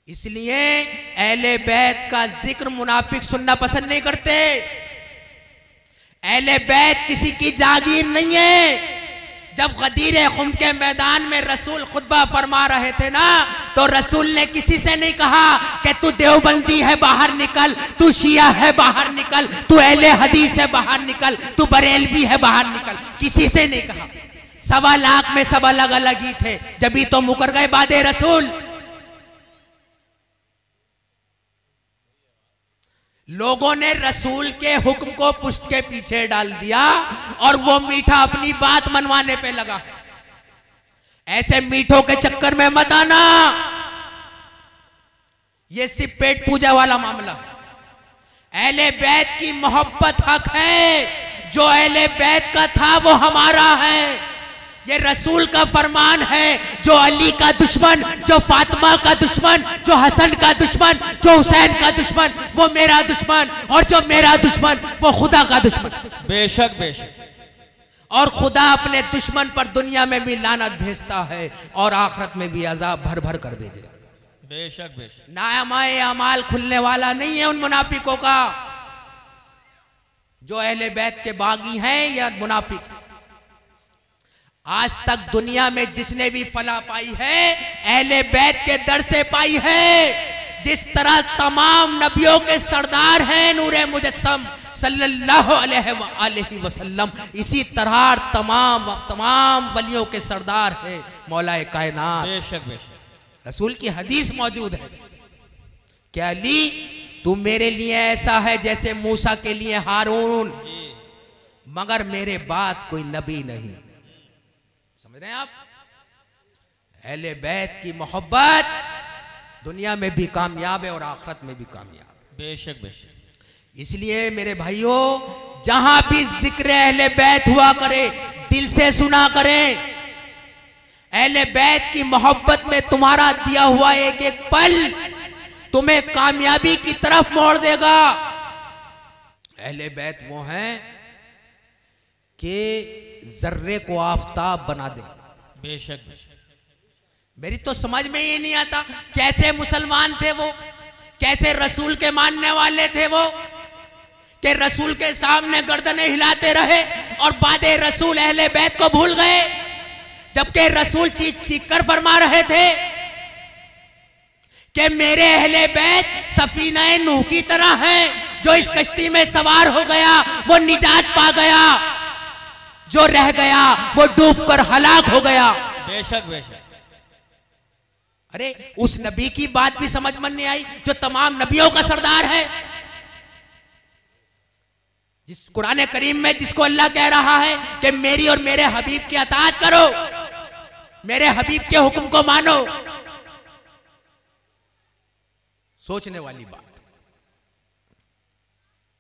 इसलिए अहले बैत का जिक्र मुनाफिक सुनना पसंद नहीं करते। अहले बैत किसी की जागीर नहीं है। जब गदीर खुम के मैदान में रसूल खुतबा फरमा रहे थे ना, तो रसूल ने किसी से नहीं कहा कि तू देवबंदी है बाहर निकल, तू शिया है बाहर निकल, तू अहले हदीस है बाहर निकल, तू बरेलवी है बाहर निकल। किसी से नहीं कहा। 1.25 लाख में सब अलग अलग ही थे, जब ही तो मुकर गए बादे रसूल। लोगों ने रसूल के हुक्म को पुश्त के पीछे डाल दिया और वो मीठा अपनी बात मनवाने पे लगा। ऐसे मीठों के चक्कर में मत आना, ये सिर्फ पेट पूजा वाला मामला। अहले बैत की मोहब्बत हक है, जो अहले बैत का था वो हमारा है। ये रसूल का फरमान है, जो अली का दुश्मन, जो फातिमा का दुश्मन, जो हसन का दुश्मन, जो हुसैन का दुश्मन, वो मेरा दुश्मन, और जो मेरा दुश्मन वो खुदा का दुश्मन। बेशक बेशक। और खुदा अपने दुश्मन पर दुनिया में भी लानत भेजता है और आखिरत में भी अजाब भर भर कर भेजेगा। बेशक बेशक। नामाए अमाल खुलने वाला नहीं है उन मुनाफिकों का। जो अहले बैत के बागी हैं या मुनाफिक। आज तक दुनिया में जिसने भी फलाह पाई है अहले बैत के दर से पाई है। जिस तरह तमाम नबियों के सरदार हैं नूरे मुजस्सम सल्लल्लाहु अलैहि वसल्लम, इसी तरह तमाम वलियों के सरदार हैं मौलाए कायनात। बेशक बेशक। रसूल की हदीस मौजूद है कि अली तू मेरे लिए ऐसा है जैसे मूसा के लिए हारून, मगर मेरे बाद कोई नबी नहीं। समझ रहे हैं आप? अहले बैत की मोहब्बत दुनिया में भी कामयाब है और आखिरत में भी कामयाब। बेशक बेशक। इसलिए मेरे भाइयों, जहां भी जिक्र अहले बैत हुआ करे दिल से सुना करें। अहले बैत की मोहब्बत में तुम्हारा दिया हुआ एक एक पल तुम्हें कामयाबी की तरफ मोड़ देगा। अहले बैत वो हैं कि जर्रे को आफताब बना दे। बेशक बेशक। मेरी तो समझ में ये नहीं आता कैसे मुसलमान थे वो, कैसे रसूल के मानने वाले थे वो, कि रसूल के सामने गर्दनें हिलाते रहे और बादे रसूल अहले बैत को भूल गए, जबकि रसूल चीख चीख कर फरमा रहे थे कि मेरे अहले बैत सफीना नूह की तरह हैं, जो इस कश्ती में सवार हो गया वो निजात पा गया, जो रह गया वो डूबकर हलाक हो गया। बेशक बेशक। अरे उस नबी की बात भी समझ में नहीं आई जो तमाम नबियों का सरदार है, जिस कुरान करीम में जिसको अल्लाह कह रहा है कि मेरी और मेरे हबीब की अताअत करो, मेरे हबीब के हुक्म को मानो। सोचने वाली बात,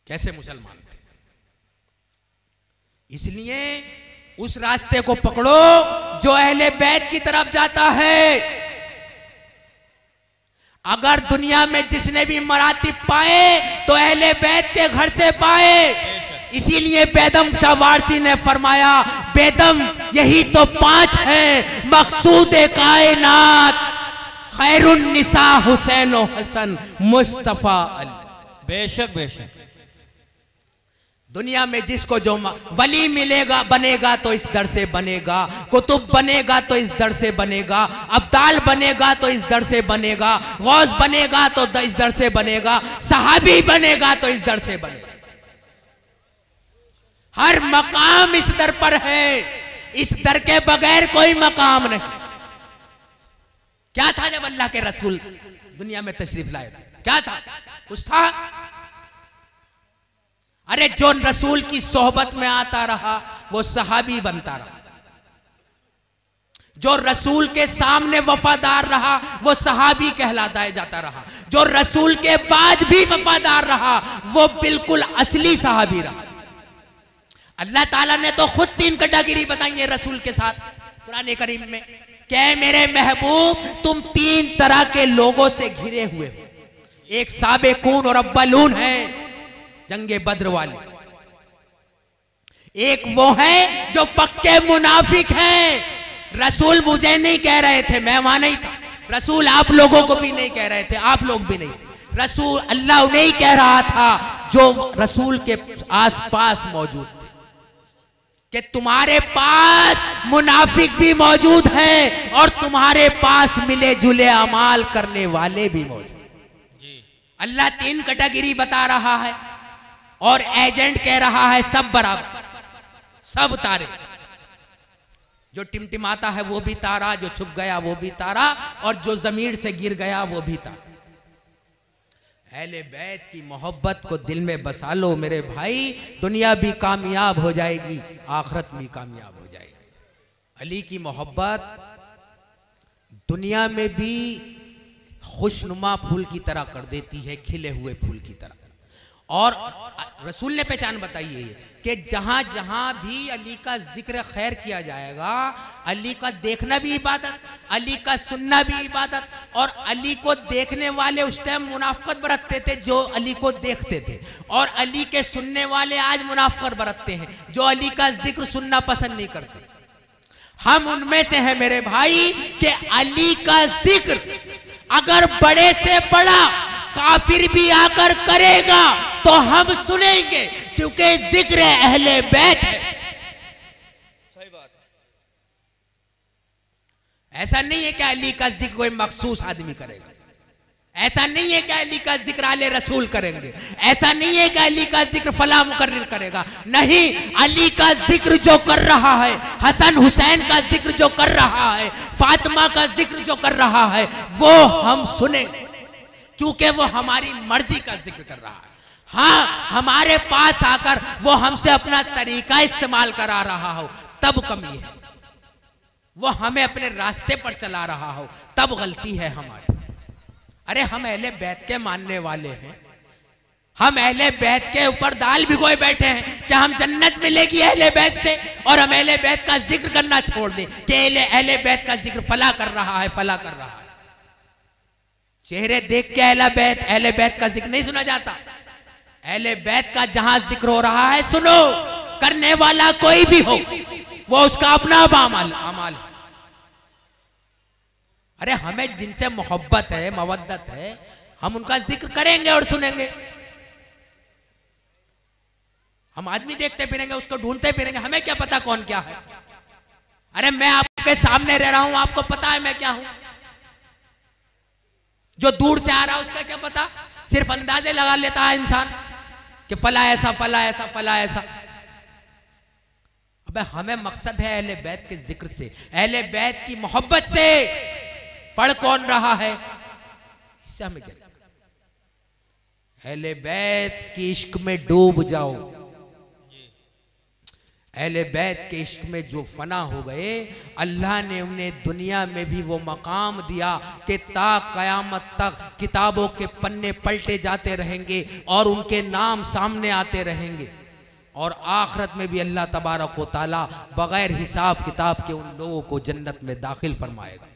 कैसे मुसलमान थे। इसलिए उस रास्ते को पकड़ो जो अहले बैत की तरफ जाता है। अगर दुनिया में जिसने भी मरातिब पाए तो अहले बैत के घर से पाए। इसीलिए बेदम शाह वारसी ने फरमाया, बेदम यही तो 5 हैं मकसूद कायनात, खैरुन निसा हुसैन व हसन मुस्तफा अली। बेशक बेशक। दुनिया में जिसको जो वली मिलेगा बनेगा तो इस दर से बनेगा, कुतुब बनेगा तो इस दर से बनेगा, अब्दाल बनेगा तो इस दर से बनेगा, गौस बनेगा तो इस दर से बनेगा, सहाबी बनेगा तो इस दर से बनेगा। हर मकाम इस दर पर है, इस दर के बगैर कोई मकाम नहीं। क्या था जब अल्लाह के रसूल दुनिया में तशरीफ लाए? क्या था? कुछ था? अरे जो रसूल की सोहबत में आता रहा वो सहाबी बनता रहा, जो रसूल के सामने वफादार रहा वो सहाबी कहलाता जाता रहा, जो रसूल के बाद भी वफादार रहा वो बिल्कुल असली सहाबी रहा। अल्लाह ताला ने तो खुद 3 कैटेगरी बताई है रसूल के साथ कुरान करीम में, क्या मेरे महबूब तुम 3 तरह के लोगों से घिरे हुए हो। एक साबिकून और अव्वलून है, जंगे बद्र वाले। एक वो है जो पक्के मुनाफिक हैं। रसूल मुझे नहीं कह रहे थे, मैं वहां नहीं था, रसूल आप लोगों को भी नहीं कह रहे थे, आप लोग भी नहीं थे। रसूल अल्लाह उन्हें ही कह रहा था जो रसूल के आसपास मौजूद थे कि तुम्हारे पास मुनाफिक भी मौजूद हैं और तुम्हारे पास मिले जुले अमाल करने वाले भी मौजूद। अल्लाह 3 कैटेगरी बता रहा है और एजेंट कह रहा है सब बराबर, सब तारे। जो टिमटिमाता है वो भी तारा, जो छुप गया वो भी तारा, और जो जमीन से गिर गया वो भी तारा। अहले बैत की मोहब्बत को दिल में बसा लो मेरे भाई, दुनिया भी कामयाब हो जाएगी, आखिरत भी कामयाब हो जाएगी। अली की मोहब्बत दुनिया में भी खुशनुमा फूल की तरह कर देती है, खिले हुए फूल की तरह। और रसूल ने पहचान बताई है कि जहां जहां भी अली का जिक्र खैर किया जाएगा, अली का देखना भी इबादत, अली का सुनना भी इबादत। और अली को देखने वाले उस टाइम मुनाफिकत बरतते थे जो अली को देखते थे, और अली के सुनने वाले आज मुनाफिकत बरतते हैं जो अली का जिक्र सुनना पसंद नहीं करते। हम उनमें से हैं मेरे भाई कि अली का जिक्र अगर बड़े से बड़ा काफिर भी आकर करेगा तो हम सुनेंगे, क्योंकि जिक्र अहले बैत है। सही बात है। ऐसा नहीं है कि अली का जिक्र कोई मखसूस आदमी करेगा, ऐसा नहीं है कि अली का जिक्र आले रसूल करेंगे, ऐसा नहीं है कि अली का जिक्र फला मुकर्रिर करेगा। नहीं, अली का जिक्र जो कर रहा है, हसन हुसैन का जिक्र जो कर रहा है, फातिमा का जिक्र जो कर रहा है, वो हम सुनेंगे, क्योंकि वो हमारी मर्जी का जिक्र कर रहा है। हाँ, हमारे पास आकर वो हमसे अपना तरीका इस्तेमाल करा रहा हो तब कमी है, वो हमें अपने रास्ते पर चला रहा हो तब गलती है हमारी। अरे हम अहले बैत के मानने वाले हैं, हम अहले बैत के ऊपर दाल भिगोए बैठे हैं कि हम जन्नत मिलेगी अहले बैत से, और हम अहले बैत का जिक्र करना छोड़ दें कि अहले बैत का जिक्र फला कर रहा है, फला कर रहा है। चेहरे देख के अहले बैत का जिक्र नहीं सुना जाता। अहले बैत का जहां जिक्र हो रहा है सुनो, करने वाला कोई भी हो वो उसका अपना अमाल है। अरे हमें जिनसे मोहब्बत है, मवद्दत है, हम उनका जिक्र करेंगे और सुनेंगे। हम आदमी देखते फिरेंगे, उसको ढूंढते फिरेंगे, हमें क्या पता कौन क्या है। अरे मैं आपके सामने रह रहा हूं, आपको पता है मैं क्या हूं। जो दूर से आ रहा है उसका क्या पता, सिर्फ अंदाजे लगा लेता है इंसान कि फला ऐसा, फला ऐसा, फला ऐसा। अबे हमें मकसद है अहले बैत के जिक्र से, अहले बैत की मोहब्बत से। पढ़ कौन रहा है इससे हमें क्या, अहले बैत के इश्क में डूब जाओ। अहले बैत के इश्क में जो फना हो गए, अल्लाह ने उन्हें दुनिया में भी वो मकाम दिया कि ता क़यामत तक किताबों के पन्ने पलटे जाते रहेंगे और उनके नाम सामने आते रहेंगे, और आखिरत में भी अल्लाह तबारक व तआला बगैर हिसाब किताब के उन लोगों को जन्नत में दाखिल फरमाएगा,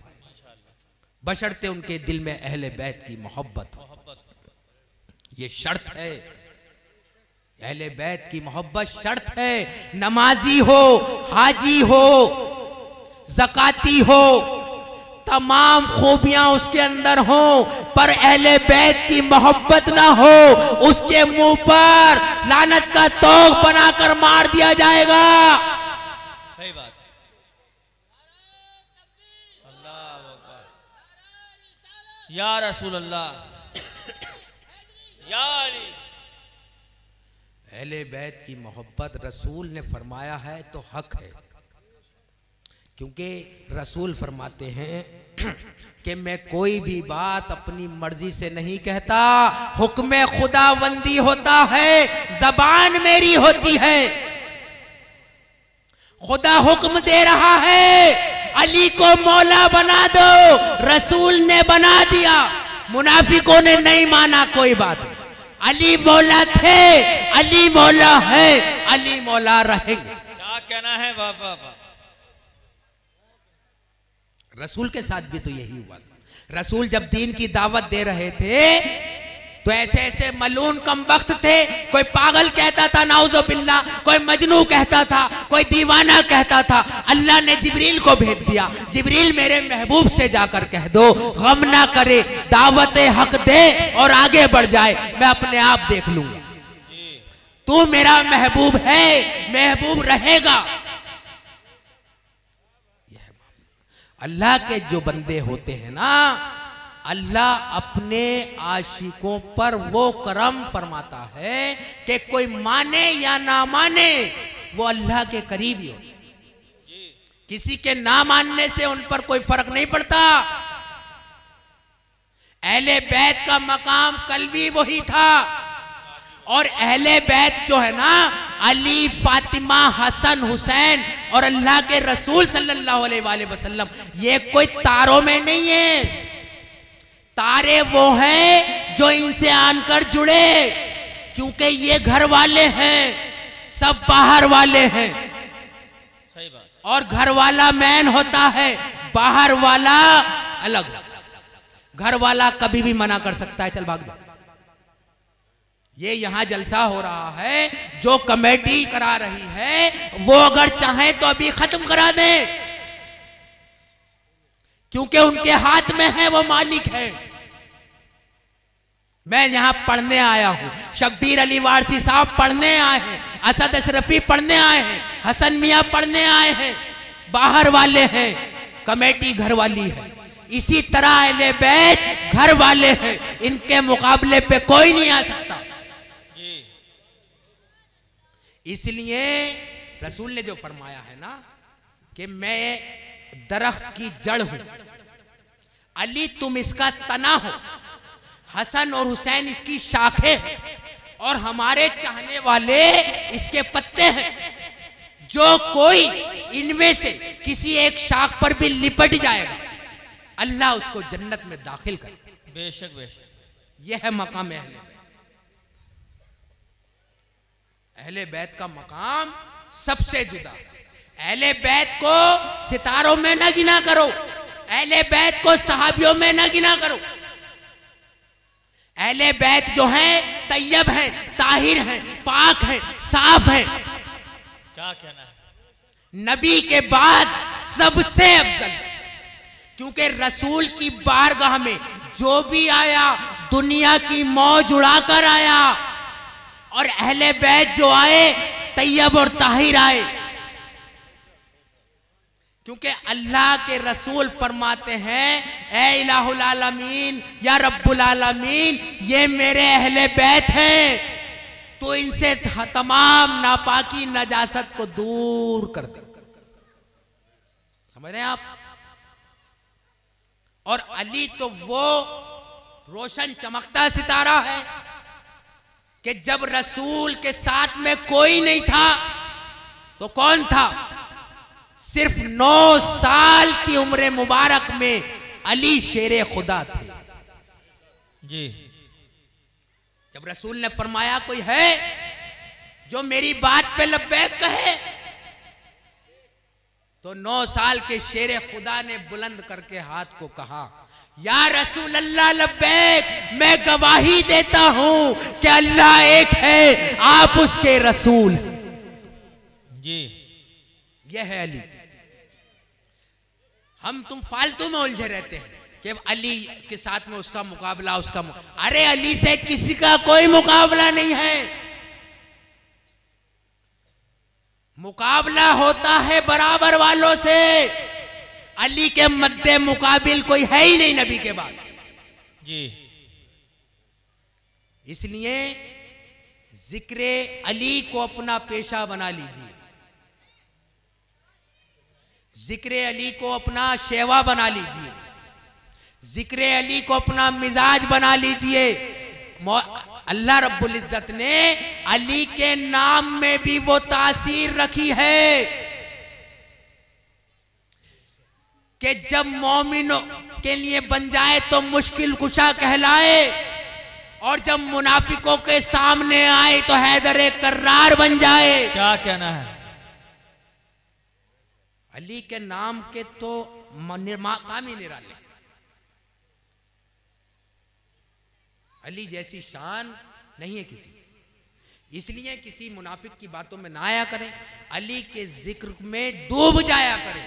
बशर्ते उनके दिल में अहले बैत की मोहब्बत हो। ये शर्त है, अहले बैत की मोहब्बत शर्त है। नमाजी हो, हाजी हो, ज़काती हो, तमाम खूबियां उसके अंदर हो, पर अहले बैत की मोहब्बत ना हो, उसके मुंह पर लानत का तोग बनाकर मार दिया जाएगा। सही बात है। अल्लाह अकबर, या रसूल अल्लाह, या अली। अहले बैत की मोहब्बत रसूल ने फरमाया है तो हक है, क्योंकि रसूल फरमाते हैं कि मैं कोई भी बात अपनी मर्जी से नहीं कहता, हुक्म खुदाबंदी होता है, जबान मेरी होती है। खुदा हुक्म दे रहा है अली को मौला बना दो, रसूल ने बना दिया, मुनाफिकों ने नहीं माना, कोई बात नहीं। अली मौला थे, अली मौला है, अली मौला रहेंगे। क्या कहना है, वाह वाह वाह। रसूल के साथ भी तो यही हुआ था। रसूल जब दीन की दावत दे रहे थे तो ऐसे ऐसे मलून कमबख्त थे। कोई पागल कहता था नाउज़ु बिल्लाह, कोई मजनू कहता था, कोई दीवाना कहता था। अल्लाह ने जिब्रील को भेज दिया, जिब्रील मेरे महबूब से जाकर कह दो गम ना करे, दावत हक दे और आगे बढ़ जाए, मैं अपने आप देख लूंगा। तू मेरा महबूब है, महबूब रहेगा। अल्लाह के जो बंदे होते हैं ना, अल्लाह अपने आशिकों पर वो करम फरमाता है कि कोई माने या ना माने वो अल्लाह के करीब ही होते हैं। किसी के ना मानने से उन पर कोई फर्क नहीं पड़ता। अहले बैत का मकाम कल भी वही था। और अहले बैत जो है ना, अली, फातिमा, हसन, हुसैन और अल्लाह के रसूल सल्लल्लाहु अलैहि वसल्लम, ये कोई तारों में नहीं है। तारे वो हैं जो इनसे आनकर जुड़े, क्योंकि ये घर वाले हैं, सब बाहर वाले हैं। सही बात। और घर वाला मैन होता है, बाहर वाला अलग। घर वाला कभी भी मना कर सकता है, चल भाग जा। ये यहां जलसा हो रहा है, जो कमेटी करा रही है वो अगर चाहे तो अभी खत्म करा दे, क्योंकि उनके हाथ में है, वो मालिक है। मैं यहां पढ़ने आया हूं, शब्बीर अली वारसी साहब पढ़ने आए हैं, असद अशरफी पढ़ने आए हैं, हसन मियां पढ़ने आए हैं, बाहर वाले हैं, कमेटी घर वाली है। इसी तरह अहले बैत घर वाले हैं, इनके मुकाबले पे कोई नहीं आ सकता। इसलिए रसूल ने जो फरमाया है ना कि मैं दरख्त की जड़ हूं, अली तुम इसका तना हो, हसन और हुसैन इसकी शाखें और हमारे चाहने वाले इसके पत्ते हैं। जो कोई इनमें से किसी एक शाख पर भी लिपट जाएगा, अल्लाह उसको जन्नत में दाखिल करे। बेशक बेशक। यह है मकाम अहले बैत। अहले बैत का मकाम सबसे जुदा। अहले बैत को सितारों में ना गिना करो, अहले बैत को सहाबियों में ना गिना करो। अहले बैत जो हैं तैयब हैं, ताहिर हैं, पाक हैं, साफ हैं। क्या कहना है? नबी के बाद सबसे अफजल, क्योंकि रसूल की बारगाह में जो भी आया दुनिया की मौज उड़ाकर आया, और अहले बैत जो आए तैयब और ताहिर आए। क्योंकि अल्लाह के रसूल फरमाते हैं, ए इलाहुल आलमीन, या रब्बुल आलमीन, ये मेरे अहले बैत हैं, तो इनसे तमाम नापाकी नजासत को दूर कर दे। समझ रहे हैं आप? और अली तो वो रोशन चमकता सितारा है कि जब रसूल के साथ में कोई नहीं था तो कौन था? सिर्फ 9 साल की उम्र मुबारक में अली शेरे खुदा थे जी। जब रसूल ने फरमाया कोई है जो मेरी बात पे लब्बैक कहे, तो 9 साल के शेरे खुदा ने बुलंद करके हाथ को कहा, या रसूल अल्लाह लब्बैक, मैं गवाही देता हूं कि अल्लाह एक है, आप उसके रसूल जी। यह है अली। हम तुम फालतू में उलझे रहते हैं कि अली के साथ में उसका मुकाबला, अरे अली से किसी का कोई मुकाबला नहीं है। मुकाबला होता है बराबर वालों से। अली के मद्दे मुकाबिल कोई है ही नहीं नबी के बाद जी। इसलिए जिक्र अली को अपना पेशा बना लीजिए, जिक्र अली को अपना शेवा बना लीजिए, जिक्र अली को अपना मिजाज बना लीजिए। अल्लाह रब्बुल इज्जत ने अली के नाम में भी वो तासीर रखी है कि जब मोमिनों के लिए बन जाए तो मुश्किल कुशा कहलाए, और जब मुनाफिकों के सामने आए तो हैदर कर्रार बन जाए। क्या कहना है? अली के नाम के तो काम ही निराले। अली जैसी शान नहीं है किसी, इसलिए किसी मुनाफिक की बातों में ना आया करें, अली के जिक्र में डूब जाया करें।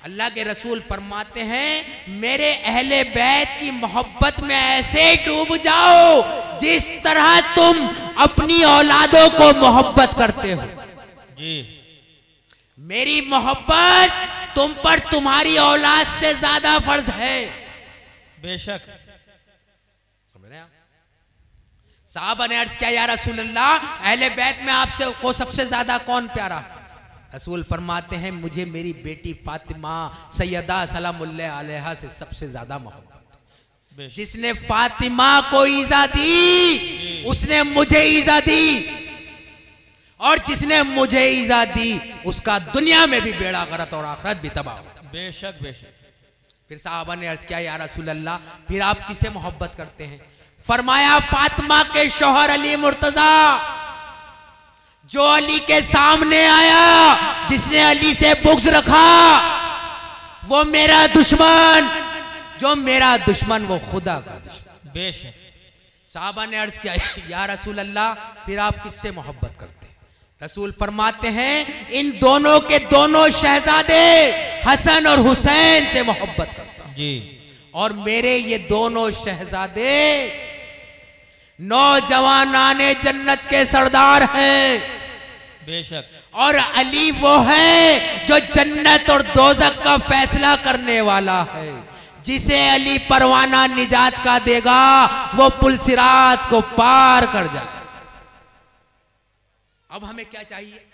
अल्लाह के रसूल फरमाते हैं मेरे अहले बैत की मोहब्बत में ऐसे डूब जाओ जिस तरह तुम अपनी औलादों को मोहब्बत करते हो। जी। मेरी मोहब्बत तुम पर तुम्हारी औलाद से ज्यादा फर्ज है। बेशक। समझ रहे हैं आप? साहबा ने अर्ज किया या रसूल अल्लाह, अहले बैत में आपसे को सबसे ज्यादा कौन प्यारा? रसूल फरमाते हैं मुझे मेरी बेटी फातिमा सैयदा सलामुल्लाह अलैहा से सबसे ज्यादा मोहब्बत। जिसने फातिमा को ईजा दी उसने मुझे ईजा दी, और जिसने मुझे ईजा दी उसका दुनिया में भी बेड़ा गरक और आखिरत भी तबाह। बेशक बेशक। फिर साहबा ने अर्ज किया या रसूल अल्लाह, फिर आप किसे मोहब्बत करते हैं? फरमाया फातिमा के शौहर अली मुर्तजा, जो अली के सामने आया, जिसने अली से बुग़्ज़ रखा, वो मेरा दुश्मन, जो मेरा दुश्मन वो खुदा का दुश्मन। बेशक। साहबा ने अर्ज किया या रसूल अल्लाह, फिर आप किससे मोहब्बत करते हैं? रसूल फरमाते हैं इन दोनों के दोनों शहजादे हसन और हुसैन से मोहब्बत करता हूं। जी। और मेरे ये दोनों शहजादे नौजवानाने जन्नत के सरदार हैं। बेशक। और अली वो है जो जन्नत और दोज़ख का फैसला करने वाला है। जिसे अली परवाना निजात का देगा वो पुल सिरात को पार कर जाए। अब हमें क्या चाहिए?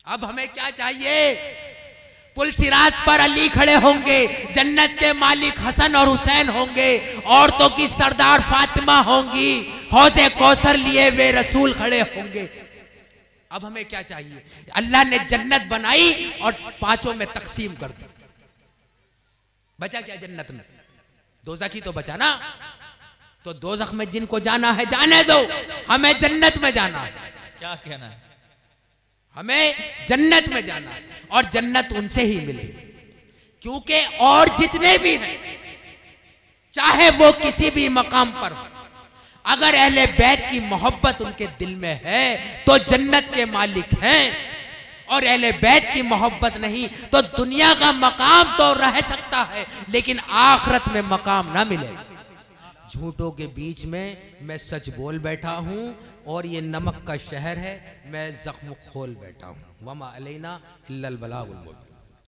अब हमें क्या चाहिए? पुल सिरात पर अली खड़े होंगे, जन्नत के मालिक हसन और हुसैन होंगे, औरतों की सरदार फातिमा होंगी, हौज़े कौसर लिए वे रसूल खड़े होंगे। अब हमें क्या चाहिए? अल्लाह ने जन्नत बनाई और पांचों में तकसीम कर दी। बचा क्या जन्नत में? दोज़ख ही तो बचा ना। तो दोज़ख में जिनको जाना है जाने दो, हमें जन्नत में जाना है। क्या कहना है? हमें जन्नत में जाना है, और जन्नत उनसे ही मिलेगी। क्योंकि और जितने भी हैं, चाहे वो किसी भी मकाम पर हो, अगर अहले बैत की मोहब्बत उनके दिल में है तो जन्नत के मालिक हैं। और अहले बैत की मोहब्बत नहीं तो दुनिया का मकाम तो रह सकता है, लेकिन आखिरत में मकाम ना मिलेगा। झूठों के बीच में मैं सच बोल बैठा हूं, और ये नमक का शहर है, मैं जख्म खोल बैठा हूं। वमा अलैना इल्लल बलागुल मुबीन।